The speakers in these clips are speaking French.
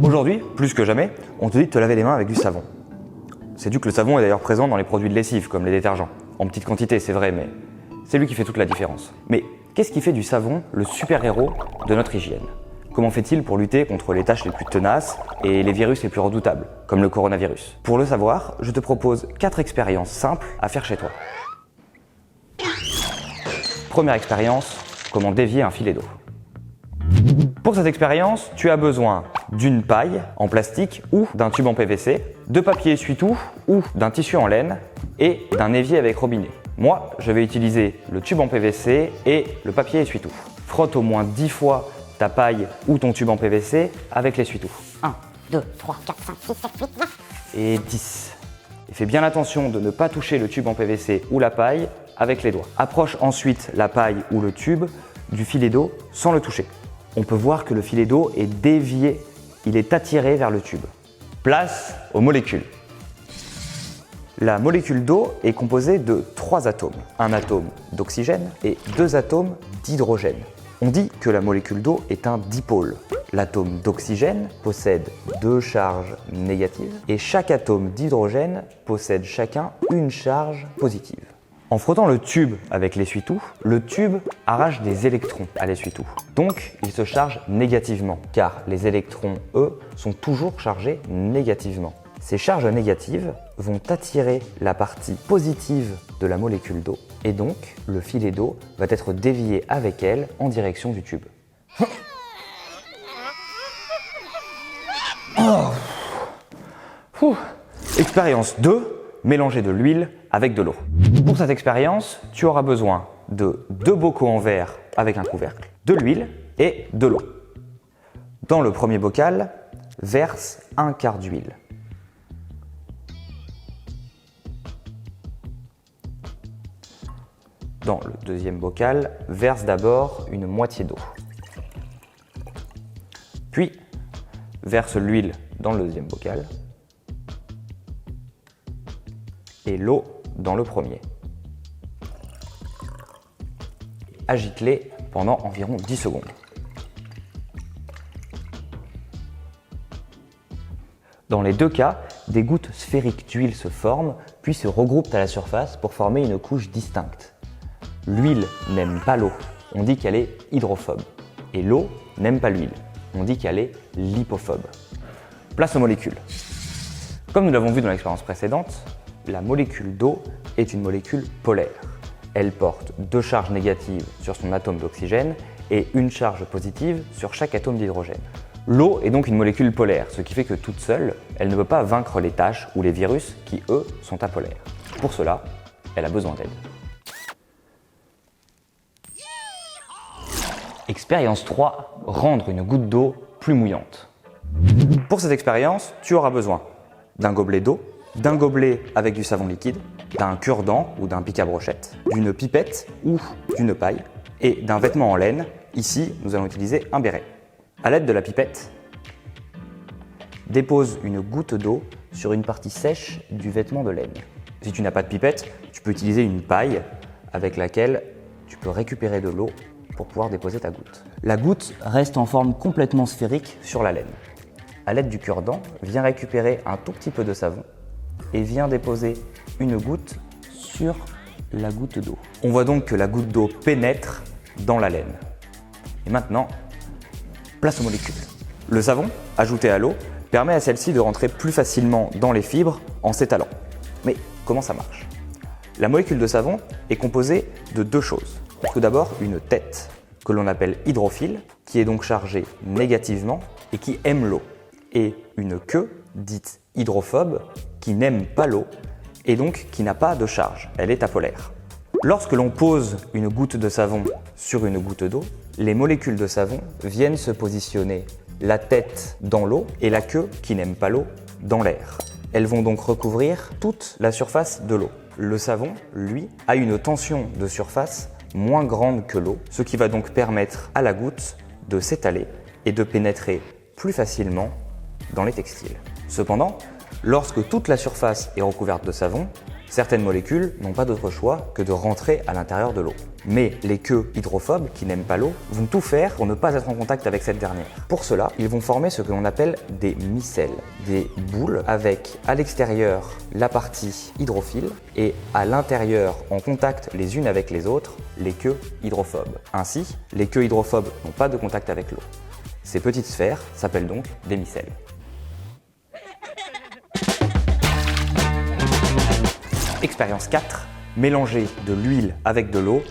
Aujourd'hui, plus que jamais, on te dit de te laver les mains avec du savon. Sais-tu que le savon est d'ailleurs présent dans les produits de lessive, comme les détergents? En petite quantité, c'est vrai, mais c'est lui qui fait toute la différence. Mais qu'est-ce qui fait du savon le super-héros de notre hygiène? Comment fait-il pour lutter contre les tâches les plus tenaces et les virus les plus redoutables, comme le coronavirus? Pour le savoir, je te propose 4 expériences simples à faire chez toi. Première expérience, comment dévier un filet d'eau. Pour cette expérience, tu as besoin d'une paille en plastique ou d'un tube en PVC, de papier essuie-tout ou d'un tissu en laine et d'un évier avec robinet. Moi, je vais utiliser le tube en PVC et le papier essuie-tout. Frotte au moins 10 fois ta paille ou ton tube en PVC avec l'essuie-tout. 1, 2, 3, 4, 5, 6, 7, 8, 9. Et 10. Et fais bien attention de ne pas toucher le tube en PVC ou la paille avec les doigts. Approche ensuite la paille ou le tube du filet d'eau sans le toucher. On peut voir que le filet d'eau est dévié, il est attiré vers le tube. Place aux molécules. La molécule d'eau est composée de 3 atomes, un atome d'oxygène et 2 atomes d'hydrogène. On dit que la molécule d'eau est un dipôle. L'atome d'oxygène possède 2 charges négatives et chaque atome d'hydrogène possède chacun une charge positive. En frottant le tube avec l'essuie-tout, le tube arrache des électrons à l'essuie-tout. Donc, il se charge négativement, car les électrons, eux, sont toujours chargés négativement. Ces charges négatives vont attirer la partie positive de la molécule d'eau, et donc le filet d'eau va être dévié avec elle en direction du tube. Expérience 2. Mélanger de l'huile avec de l'eau. Pour cette expérience, tu auras besoin de 2 bocaux en verre avec un couvercle, de l'huile et de l'eau. Dans le premier bocal, verse 1/4 d'huile. Dans le deuxième bocal, verse d'abord une moitié d'eau. Puis, verse l'huile dans le deuxième bocal et l'eau dans le premier. Agite-les pendant environ 10 secondes. Dans les deux cas, des gouttes sphériques d'huile se forment puis se regroupent à la surface pour former une couche distincte. L'huile n'aime pas l'eau, on dit qu'elle est hydrophobe. Et l'eau n'aime pas l'huile, on dit qu'elle est lipophobe. Place aux molécules. Comme nous l'avons vu dans l'expérience précédente, la molécule d'eau est une molécule polaire. Elle porte 2 charges négatives sur son atome d'oxygène et une charge positive sur chaque atome d'hydrogène. L'eau est donc une molécule polaire, ce qui fait que toute seule, elle ne peut pas vaincre les taches ou les virus qui, eux, sont apolaires. Pour cela, elle a besoin d'aide. Expérience 3, rendre une goutte d'eau plus mouillante. Pour cette expérience, tu auras besoin d'un gobelet d'eau, d'un gobelet avec du savon liquide, d'un cure-dent ou d'un pic à brochette, d'une pipette ou d'une paille et d'un vêtement en laine. Ici, nous allons utiliser un béret. À l'aide de la pipette, dépose une goutte d'eau sur une partie sèche du vêtement de laine. Si tu n'as pas de pipette, tu peux utiliser une paille avec laquelle tu peux récupérer de l'eau pour pouvoir déposer ta goutte. La goutte reste en forme complètement sphérique sur la laine. À l'aide du cure-dent, viens récupérer un tout petit peu de savon et viens déposer une goutte sur la goutte d'eau. On voit donc que la goutte d'eau pénètre dans la laine. Et maintenant, place aux molécules. Le savon, ajouté à l'eau, permet à celle-ci de rentrer plus facilement dans les fibres en s'étalant. Mais comment ça marche? La molécule de savon est composée de 2 choses. Tout d'abord, une tête, que l'on appelle hydrophile, qui est donc chargée négativement et qui aime l'eau. Et une queue, dite hydrophobe, qui n'aime pas l'eau et donc qui n'a pas de charge, elle est apolaire. Lorsque l'on pose une goutte de savon sur une goutte d'eau, les molécules de savon viennent se positionner la tête dans l'eau et la queue, qui n'aime pas l'eau, dans l'air. Elles vont donc recouvrir toute la surface de l'eau. Le savon, lui, a une tension de surface moins grande que l'eau, ce qui va donc permettre à la goutte de s'étaler et de pénétrer plus facilement dans les textiles. Cependant, lorsque toute la surface est recouverte de savon, Certaines molécules n'ont pas d'autre choix que de rentrer à l'intérieur de l'eau. Mais les queues hydrophobes, qui n'aiment pas l'eau, vont tout faire pour ne pas être en contact avec cette dernière. Pour cela, ils vont former ce que l'on appelle des micelles, des boules avec à l'extérieur la partie hydrophile et à l'intérieur, en contact les unes avec les autres, les queues hydrophobes. Ainsi, les queues hydrophobes n'ont pas de contact avec l'eau. Ces petites sphères s'appellent donc des micelles. Expérience 4, mélanger de l'huile avec de l'eau,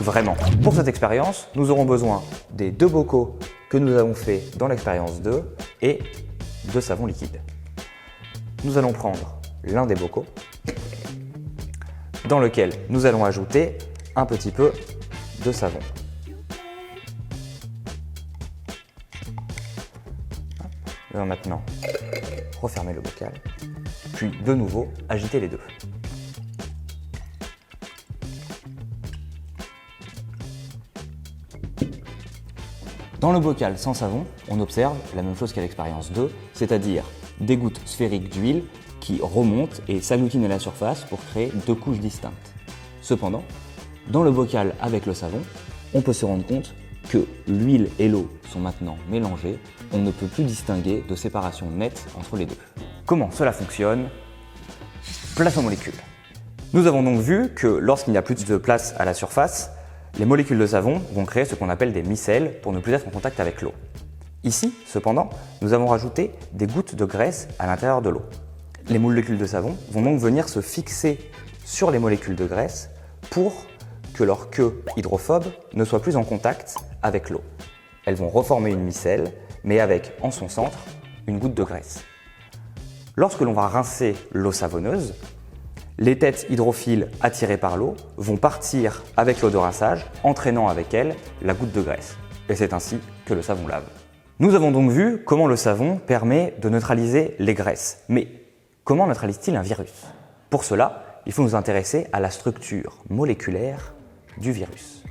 vraiment. Pour cette expérience, nous aurons besoin des 2 bocaux que nous avons fait dans l'expérience 2 et de savon liquide. Nous allons prendre l'un des bocaux dans lequel nous allons ajouter un petit peu de savon. Nous allons maintenant refermer le bocal, puis de nouveau agiter les deux. Dans le bocal sans savon, on observe la même chose qu'à l'expérience 2, c'est-à-dire des gouttes sphériques d'huile qui remontent et s'agglutinent à la surface pour créer 2 couches distinctes. Cependant, dans le bocal avec le savon, on peut se rendre compte que l'huile et l'eau sont maintenant mélangées, on ne peut plus distinguer de séparation nette entre les deux. Comment cela fonctionne? Place aux molécules. Nous avons donc vu que lorsqu'il n'y a plus de place à la surface, les molécules de savon vont créer ce qu'on appelle des micelles pour ne plus être en contact avec l'eau. Ici, cependant, nous avons rajouté des gouttes de graisse à l'intérieur de l'eau. Les molécules de savon vont donc venir se fixer sur les molécules de graisse pour que leur queue hydrophobe ne soit plus en contact avec l'eau. Elles vont reformer une micelle, mais avec en son centre une goutte de graisse. Lorsque l'on va rincer l'eau savonneuse, les têtes hydrophiles attirées par l'eau vont partir avec l'eau de rinçage, entraînant avec elle la goutte de graisse. Et c'est ainsi que le savon lave. Nous avons donc vu comment le savon permet de neutraliser les graisses. Mais comment neutralise-t-il un virus? Pour cela, il faut nous intéresser à la structure moléculaire du virus.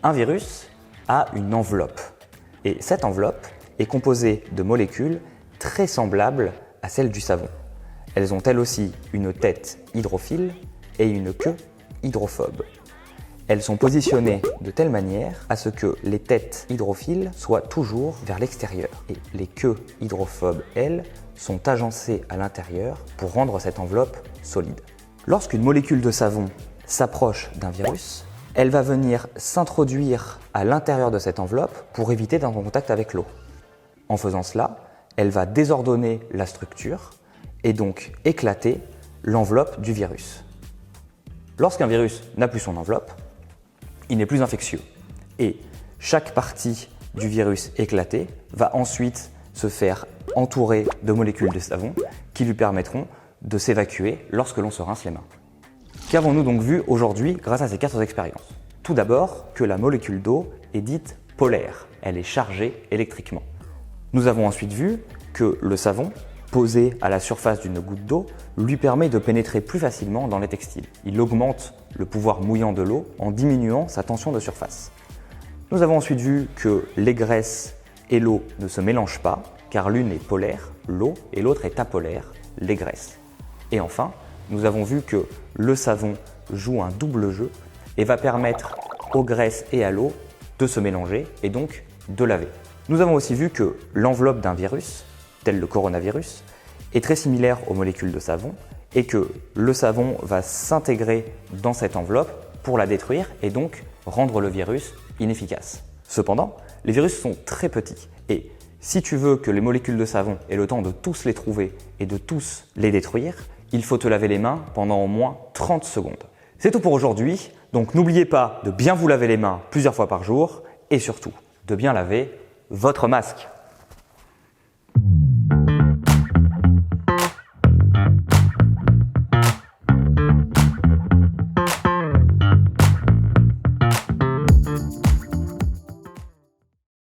Un virus a une enveloppe. Et cette enveloppe est composée de molécules très semblables à celles du savon. Elles ont elles aussi une tête hydrophile et une queue hydrophobe. Elles sont positionnées de telle manière à ce que les têtes hydrophiles soient toujours vers l'extérieur et les queues hydrophobes, elles, sont agencées à l'intérieur pour rendre cette enveloppe solide. Lorsqu'une molécule de savon s'approche d'un virus, elle va venir s'introduire à l'intérieur de cette enveloppe pour éviter d'être en contact avec l'eau. En faisant cela, elle va désordonner la structure et donc éclater l'enveloppe du virus. Lorsqu'un virus n'a plus son enveloppe, il n'est plus infectieux. Et chaque partie du virus éclatée va ensuite se faire entourer de molécules de savon qui lui permettront de s'évacuer lorsque l'on se rince les mains. Qu'avons-nous donc vu aujourd'hui grâce à ces 4 expériences? Tout d'abord que la molécule d'eau est dite polaire, elle est chargée électriquement. Nous avons ensuite vu que le savon, posé à la surface d'une goutte d'eau, lui permet de pénétrer plus facilement dans les textiles. Il augmente le pouvoir mouillant de l'eau en diminuant sa tension de surface. Nous avons ensuite vu que les graisses et l'eau ne se mélangent pas, car l'une est polaire, l'eau, et l'autre est apolaire, les graisses. Et enfin, nous avons vu que le savon joue un double jeu et va permettre aux graisses et à l'eau de se mélanger et donc de laver. Nous avons aussi vu que l'enveloppe d'un virus, tel le coronavirus, est très similaire aux molécules de savon et que le savon va s'intégrer dans cette enveloppe pour la détruire et donc rendre le virus inefficace. Cependant, les virus sont très petits et si tu veux que les molécules de savon aient le temps de tous les trouver et de tous les détruire, il faut te laver les mains pendant au moins 30 secondes. C'est tout pour aujourd'hui, donc n'oubliez pas de bien vous laver les mains plusieurs fois par jour et surtout de bien laver votre masque.